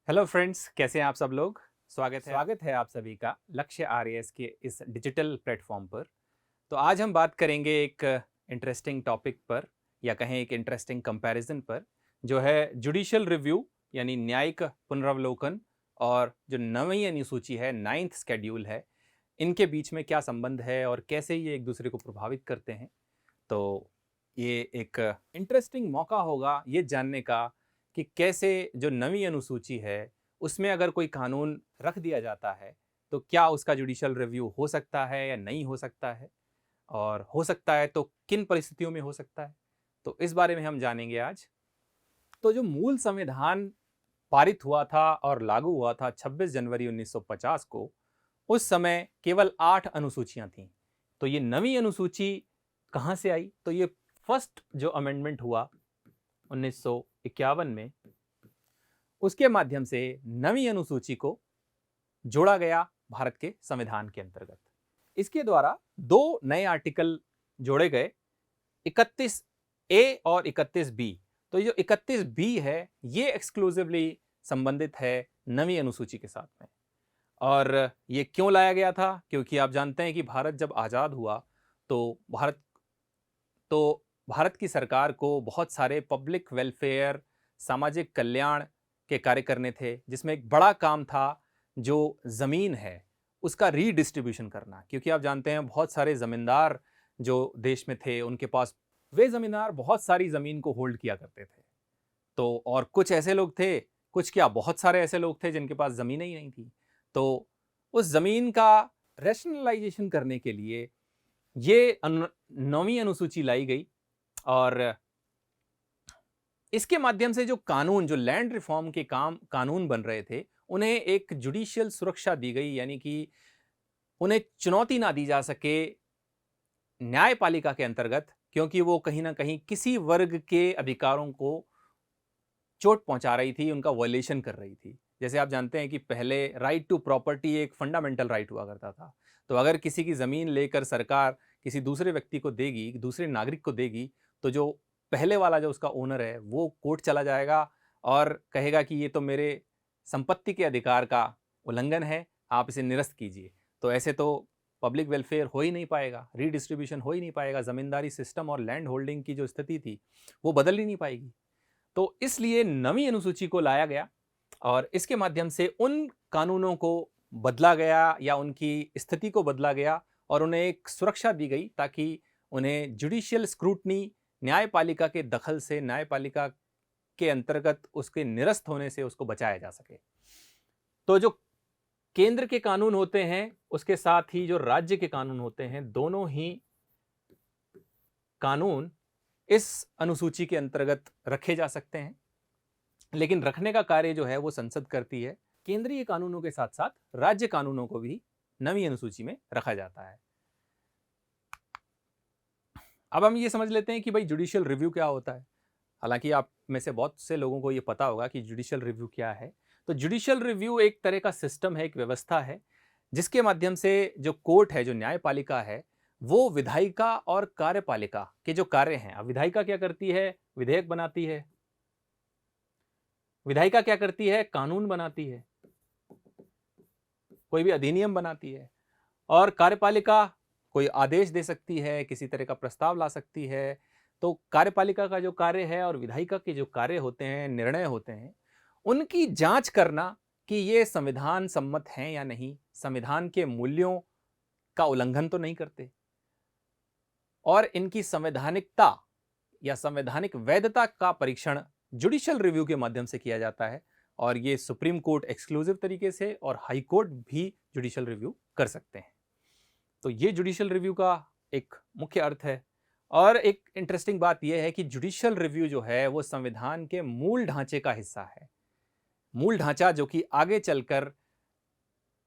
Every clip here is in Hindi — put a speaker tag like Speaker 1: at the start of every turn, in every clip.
Speaker 1: हेलो फ्रेंड्स, कैसे हैं आप सब लोग। स्वागत है आप सभी का लक्ष्य आरएएस के इस डिजिटल प्लेटफॉर्म पर। तो आज हम बात करेंगे एक इंटरेस्टिंग टॉपिक पर, या कहें एक इंटरेस्टिंग कंपैरिजन पर, जो है जुडिशियल रिव्यू यानी न्यायिक पुनरावलोकन और जो नवीं अनुसूची है, नाइन्थ स्केड्यूल है, इनके बीच में क्या संबंध है और कैसे ये एक दूसरे को प्रभावित करते हैं। तो ये एक इंटरेस्टिंग मौका होगा ये जानने का कि कैसे जो नवी अनुसूची है उसमें अगर कोई कानून रख दिया जाता है तो क्या उसका जुडिशियल रिव्यू हो सकता है या नहीं हो सकता है, और हो सकता है तो किन परिस्थितियों में हो सकता है। तो इस बारे में हम जानेंगे आज। तो जो मूल संविधान पारित हुआ था और लागू हुआ था 26 जनवरी 1950 को, उस समय केवल 8 अनुसूचियां थीं। तो ये नवी अनुसूची कहां से आई? तो ये फर्स्ट जो अमेंडमेंट हुआ 1951 में, उसके माध्यम से नवी अनुसूची को जोड़ा गया भारत के संविधान के अंतर्गत। इसके द्वारा दो नए आर्टिकल जोड़े गए, 31 ए और 31 बी। तो जो 31 बी है ये एक्सक्लूसिवली संबंधित है नवी अनुसूची के साथ में। और ये क्यों लाया गया था? क्योंकि आप जानते हैं कि भारत जब आज़ाद हुआ तो भारत की सरकार को बहुत सारे पब्लिक वेलफेयर, सामाजिक कल्याण के कार्य करने थे, जिसमें एक बड़ा काम था जो ज़मीन है उसका रीडिस्ट्रीब्यूशन करना। क्योंकि आप जानते हैं बहुत सारे ज़मींदार जो देश में थे, उनके पास वे ज़मींदार बहुत सारी ज़मीन को होल्ड किया करते थे। तो और कुछ ऐसे लोग थे, कुछ क्या बहुत सारे ऐसे लोग थे जिनके पास ज़मीनें ही नहीं थी। तो उस ज़मीन का रैशनलाइजेशन करने के लिए ये नौवीं अनुसूची लाई गई। और इसके माध्यम से जो कानून, जो लैंड रिफॉर्म के कानून बन रहे थे, उन्हें एक जुडिशियल सुरक्षा दी गई, यानी कि उन्हें चुनौती ना दी जा सके न्यायपालिका के अंतर्गत, क्योंकि वो कहीं ना कहीं किसी वर्ग के अधिकारों को चोट पहुंचा रही थी, उनका वायलेशन कर रही थी। जैसे आप जानते हैं कि पहले राइट टू प्रॉपर्टी एक फंडामेंटल राइट हुआ करता था। तो अगर किसी की ज़मीन लेकर सरकार किसी दूसरे व्यक्ति को देगी, दूसरे नागरिक को देगी, तो जो पहले वाला जो उसका ओनर है वो कोर्ट चला जाएगा और कहेगा कि ये तो मेरे संपत्ति के अधिकार का उल्लंघन है, आप इसे निरस्त कीजिए। तो ऐसे तो पब्लिक वेलफेयर हो ही नहीं पाएगा, रीडिस्ट्रीब्यूशन हो ही नहीं पाएगा, ज़मींदारी सिस्टम और लैंड होल्डिंग की जो स्थिति थी वो बदल ही नहीं पाएगी। तो इसलिए नवी अनुसूची को लाया गया और इसके माध्यम से उन कानूनों को बदला गया या उनकी स्थिति को बदला गया और उन्हें एक सुरक्षा दी गई, ताकि उन्हें जुडिशियल स्क्रूटनी, न्यायपालिका के दखल से, न्यायपालिका के अंतर्गत उसके निरस्त होने से उसको बचाया जा सके। तो जो केंद्र के कानून होते हैं उसके साथ ही जो राज्य के कानून होते हैं, दोनों ही कानून इस अनुसूची के अंतर्गत रखे जा सकते हैं। लेकिन रखने का कार्य जो है वो संसद करती है। केंद्रीय कानूनों के साथ साथ राज्य कानूनों को भी नवी अनुसूची में रखा जाता है। अब हम ये समझ लेते हैं कि भाई जुडिशियल रिव्यू क्या होता है। हालांकि आप में से बहुत से लोगों को ये पता होगा कि जुडिशियल रिव्यू क्या है। तो जुडिशियल रिव्यू एक तरह का सिस्टम है, एक व्यवस्था है, जिसके माध्यम से जो कोर्ट है, जो न्यायपालिका है, वो विधायिका और कार्यपालिका के जो कार्य हैं, अब विधायिका क्या करती है? विधेयक बनाती है। विधायिका क्या करती है? कानून बनाती है, कोई भी अधिनियम बनाती है। और कार्यपालिका कोई आदेश दे सकती है, किसी तरह का प्रस्ताव ला सकती है। तो कार्यपालिका का जो कार्य है और विधायिका के जो कार्य होते हैं, निर्णय होते हैं, उनकी जांच करना कि ये संविधान सम्मत हैं या नहीं, संविधान के मूल्यों का उल्लंघन तो नहीं करते, और इनकी संवैधानिकता या संवैधानिक वैधता का परीक्षण जुडिशियल रिव्यू के माध्यम से किया जाता है। और ये सुप्रीम कोर्ट एक्सक्लूसिव तरीके से और हाई कोर्ट भी जुडिशियल रिव्यू कर सकते हैं। तो ये जुडिशियल रिव्यू का एक मुख्य अर्थ है। और एक इंटरेस्टिंग बात यह है कि जुडिशियल रिव्यू जो है वो संविधान के मूल ढांचे का हिस्सा है। मूल ढांचा जो कि आगे चलकर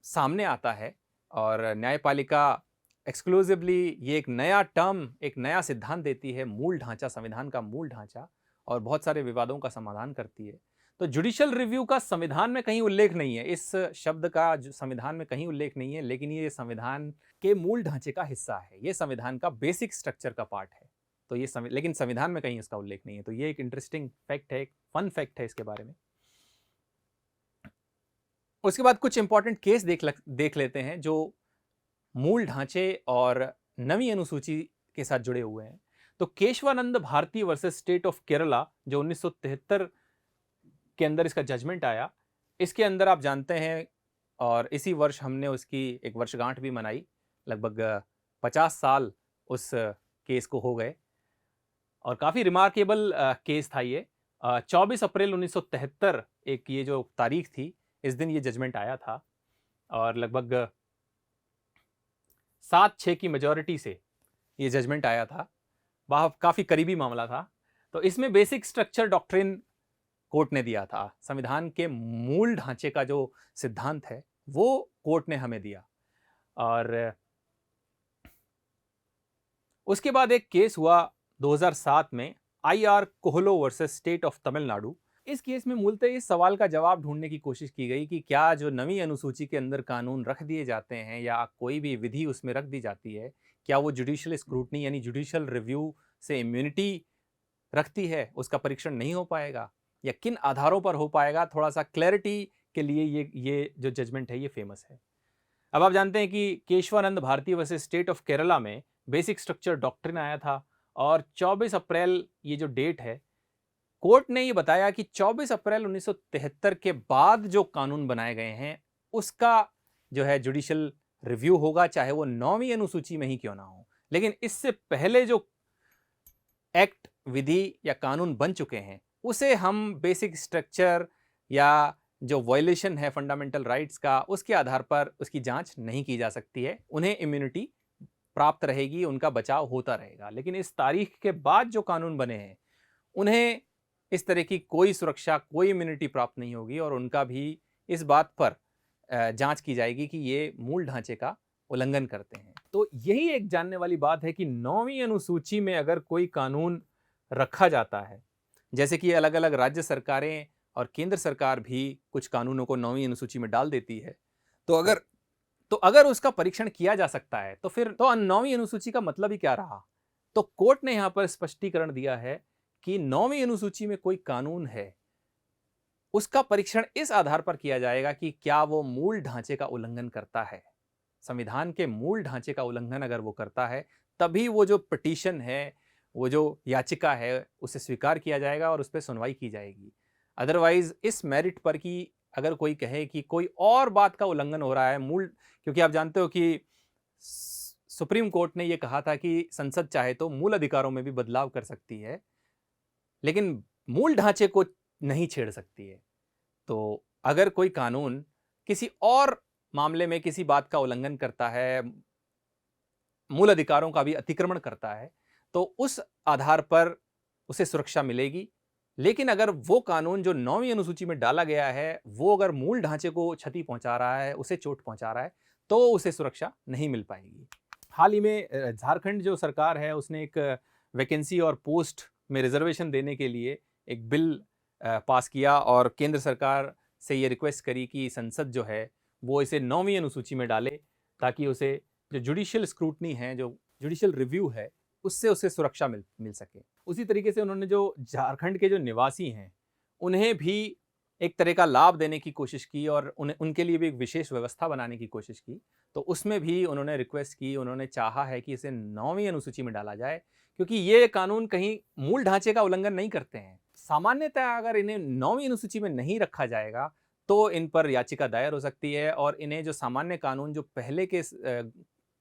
Speaker 1: सामने आता है, और न्यायपालिका एक्सक्लूसिवली ये एक नया टर्म, एक नया सिद्धांत देती है, मूल ढांचा, संविधान का मूल ढांचा, और बहुत सारे विवादों का समाधान करती है। तो जुडिशियल रिव्यू का संविधान में कहीं उल्लेख नहीं है, इस शब्द का संविधान में कहीं उल्लेख नहीं है, लेकिन ये संविधान के मूल ढांचे का हिस्सा है, ये संविधान का बेसिक स्ट्रक्चर का पार्ट है। तो ये लेकिन संविधान में कहीं इसका उल्लेख नहीं है। तो ये एक इंटरेस्टिंग फैक्ट है, एक फन फैक्ट है इसके बारे में। उसके बाद कुछ इंपॉर्टेंट केस देख लेते हैं जो मूल ढांचे और नवी अनुसूची के साथ जुड़े हुए हैं। तो Keshavananda Bharati versus state of Kerala जो 1973 के अंदर इसका जजमेंट आया, इसके अंदर आप जानते हैं, और इसी वर्ष हमने उसकी एक वर्षगांठ भी मनाई। लगभग 50 साल उस केस को हो गए और काफ़ी रिमार्केबल केस था ये। 24 अप्रैल 1973 एक ये जो तारीख थी, इस दिन ये जजमेंट आया था और लगभग 7-6 की मेजॉरिटी से ये जजमेंट आया था। वह काफ़ी करीबी मामला था। तो इसमें बेसिक स्ट्रक्चर डॉक्ट्रिन कोर्ट ने दिया था। संविधान के मूल ढांचे का जो सिद्धांत है वो कोर्ट ने हमें दिया। और उसके बाद एक केस हुआ 2007 में, IR Coelho versus state of Tamil Nadu. इस केस में मूलतः इस सवाल का जवाब ढूंढने की कोशिश की गई कि क्या जो नवी अनुसूची के अंदर कानून रख दिए जाते हैं या कोई भी विधि उसमें रख दी जाती है, क्या वो जुडिशियल स्क्रूटनी यानी जुडिशियल रिव्यू से इम्यूनिटी रखती है, उसका परीक्षण नहीं हो पाएगा या किन आधारों पर हो पाएगा। थोड़ा सा क्लैरिटी के लिए ये जो जजमेंट है ये फेमस है। अब आप जानते हैं कि Keshavananda Bharati versus state of Kerala में बेसिक स्ट्रक्चर डॉक्ट्रिन आया था और 24 अप्रैल ये जो डेट है, कोर्ट ने ये बताया कि 24 अप्रैल 1973 के बाद जो कानून बनाए गए हैं उसका जो है जुडिशियल रिव्यू होगा, चाहे वो 9वीं अनुसूची में ही क्यों ना हो। लेकिन इससे पहले जो एक्ट, विधि या कानून बन चुके हैं उसे हम बेसिक स्ट्रक्चर या जो वायलेशन है फंडामेंटल राइट्स का, उसके आधार पर उसकी जांच नहीं की जा सकती है। उन्हें इम्यूनिटी प्राप्त रहेगी, उनका बचाव होता रहेगा। लेकिन इस तारीख के बाद जो कानून बने हैं उन्हें इस तरह की कोई सुरक्षा, कोई इम्यूनिटी प्राप्त नहीं होगी और उनका भी इस बात पर जांच की जाएगी कि ये मूल ढांचे का उल्लंघन करते हैं। तो यही एक जानने वाली बात है कि 9वीं अनुसूची में अगर कोई कानून रखा जाता है, जैसे कि अलग अलग राज्य सरकारें और केंद्र सरकार भी कुछ कानूनों को 9वीं अनुसूची में डाल देती है, तो अगर उसका परीक्षण किया जा सकता है तो फिर तो 9वीं अनुसूची का मतलब ही क्या रहा। तो कोर्ट ने यहां पर स्पष्टीकरण दिया है कि 9वीं अनुसूची में कोई कानून है, उसका परीक्षण इस आधार पर किया जाएगा कि क्या वो मूल ढांचे का उल्लंघन करता है। संविधान के मूल ढांचे का उल्लंघन अगर वो करता है तभी वो जो पिटीशन है, वो जो याचिका है, उसे स्वीकार किया जाएगा और उस पर सुनवाई की जाएगी। अदरवाइज इस मेरिट पर कि अगर कोई कहे कि कोई और बात का उल्लंघन हो रहा है मूल, क्योंकि आप जानते हो कि सुप्रीम कोर्ट ने यह कहा था कि संसद चाहे तो मूल अधिकारों में भी बदलाव कर सकती है लेकिन मूल ढांचे को नहीं छेड़ सकती है। तो अगर कोई कानून किसी और मामले में किसी बात का उल्लंघन करता है, मूल अधिकारों का भी अतिक्रमण करता है, तो उस आधार पर उसे सुरक्षा मिलेगी। लेकिन अगर वो कानून जो 9वीं अनुसूची में डाला गया है वो अगर मूल ढांचे को क्षति पहुंचा रहा है, उसे चोट पहुंचा रहा है, तो उसे सुरक्षा नहीं मिल पाएगी। हाल ही में झारखंड जो सरकार है उसने एक वैकेंसी और पोस्ट में रिजर्वेशन देने के लिए एक बिल पास किया और केंद्र सरकार से ये रिक्वेस्ट करी कि संसद जो है वो इसे 9वीं अनुसूची में डाले ताकि उसे जो जुडिशियल स्क्रूटनी है, जो जुडिशियल रिव्यू है, उससे उसे सुरक्षा मिल सके। उसी तरीके से उन्होंने जो झारखंड के जो निवासी हैं उन्हें भी एक तरह का लाभ देने की कोशिश की और उनके लिए भी एक विशेष व्यवस्था बनाने की कोशिश की। तो उसमें भी उन्होंने रिक्वेस्ट की, उन्होंने चाहा है कि इसे 9वीं अनुसूची में डाला जाए क्योंकि ये कानून कहीं मूल ढांचे का उल्लंघन नहीं करते हैं। सामान्यतः अगर इन्हें 9वीं अनुसूची में नहीं रखा जाएगा तो इन पर याचिका दायर हो सकती है और इन्हें जो सामान्य कानून जो पहले के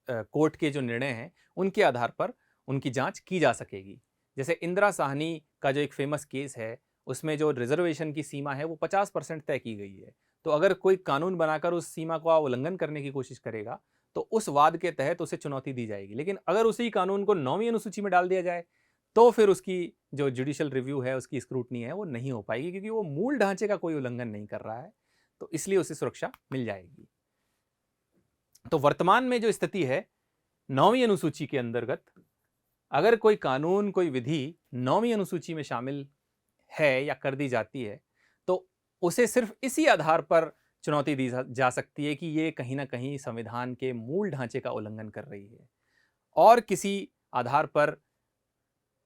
Speaker 1: कोर्ट के जो निर्णय हैं उनके आधार पर उनकी जांच की जा सकेगी। जैसे इंदिरा साहनी का जो एक फेमस केस है उसमें जो रिजर्वेशन की सीमा है वो 50% तय की गई है। तो अगर कोई कानून बनाकर उस सीमा का उल्लंघन करने की कोशिश करेगा तो उस वाद के तहत उसे चुनौती दी जाएगी। लेकिन अगर उसी कानून को 9वीं अनुसूची में डाल दिया जाए तो फिर उसकी जो जुडिशियल रिव्यू है, उसकी स्क्रूटनी है, वो नहीं हो पाएगी क्योंकि वो मूल ढांचे का कोई उल्लंघन नहीं कर रहा है, तो इसलिए उसे सुरक्षा मिल जाएगी। तो वर्तमान में जो स्थिति है 9वीं अनुसूची के अंतर्गत अगर कोई कानून, कोई विधि 9वीं अनुसूची में शामिल है या कर दी जाती है तो उसे सिर्फ इसी आधार पर चुनौती दी जा सकती है कि ये कहीं ना कहीं संविधान के मूल ढांचे का उल्लंघन कर रही है और किसी आधार पर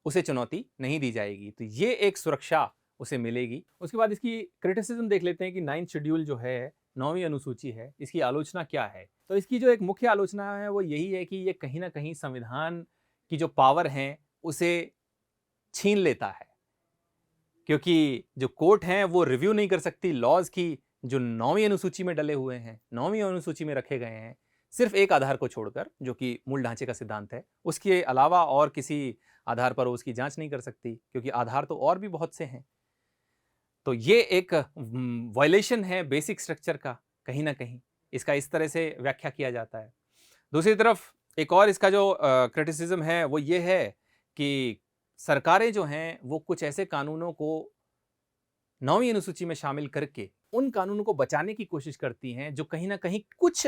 Speaker 1: उसे चुनौती नहीं दी जाएगी। तो ये एक सुरक्षा उसे मिलेगी। उसके बाद इसकी क्रिटिसिज्म देख लेते हैं कि 9th शेड्यूल जो है 9वीं अनुसूची है, इसकी आलोचना क्या है? तो इसकी जो एक मुख्य आलोचना है वो यही है कि ये कहीं न कहीं संविधान की जो पावर है उसे छीन लेता है। क्योंकि जो कोर्ट हैं वो रिव्यू नहीं कर सकती लॉज़ की जो 9वीं अनुसूची में डले हुए हैं, 9वीं अनुसूची में रखे गए हैं, सिर्फ़ एक आधार को छोड़कर जो कि मूल ढांचे का सिद्धांत है, उसके अलावा और किसी आधार पर वो उसकी जाँच नहीं कर सकती क्योंकि आधार तो और भी बहुत से हैं। तो ये एक वायलेशन है बेसिक स्ट्रक्चर का कहीं न कहीं, इसका इस तरह से व्याख्या किया जाता है। दूसरी तरफ एक और इसका जो क्रिटिसिज़्म है वो ये है कि सरकारें जो हैं वो कुछ ऐसे कानूनों को 9वीं अनुसूची में शामिल करके उन कानूनों को बचाने की कोशिश करती हैं जो कहीं न कहीं कुछ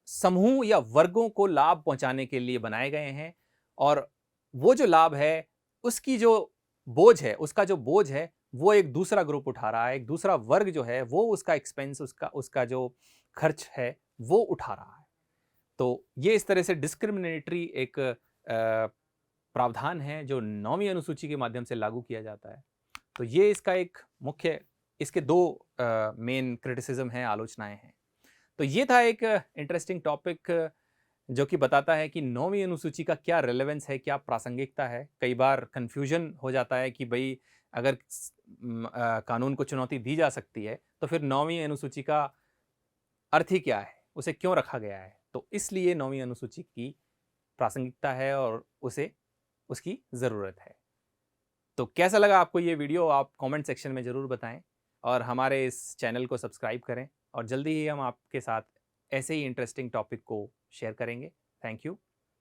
Speaker 1: समूह या वर्गों को लाभ पहुँचाने के लिए बनाए गए हैं और वो जो लाभ है, उसकी जो बोझ है, उसका जो बोझ है, वो एक दूसरा ग्रुप उठा रहा है, एक दूसरा वर्ग जो है वो उसका एक्सपेंस उसका जो खर्च है, वो उठा रहा है। तो ये इस तरह से डिस्क्रिमिनेटरी एक प्रावधान है जो 9वीं अनुसूची के माध्यम से लागू किया जाता है। तो ये इसका एक मुख्य इसके 2 मेन क्रिटिसिज़्म हैं, आलोचनाएँ हैं। तो ये था एक इंटरेस्टिंग टॉपिक जो कि बताता है कि 9वीं अनुसूची का क्या रिलेवेंस है, क्या प्रासंगिकता है। कई बार कन्फ्यूजन हो जाता है कि भई अगर कानून को चुनौती दी जा सकती है, तो फिर 9वीं अनुसूची का अर्थ ही क्या है? उसे क्यों रखा गया है? तो इसलिए 9वीं अनुसूची की प्रासंगिकता है और उसे उसकी ज़रूरत है। तो कैसा लगा आपको ये वीडियो? आप कमेंट सेक्शन में ज़रूर बताएँ और हमारे इस चैनल को सब्सक्राइब करें और जल्दी ही हम आपके साथ ऐसे ही इंटरेस्टिंग टॉपिक को शेयर करेंगे। Thank you.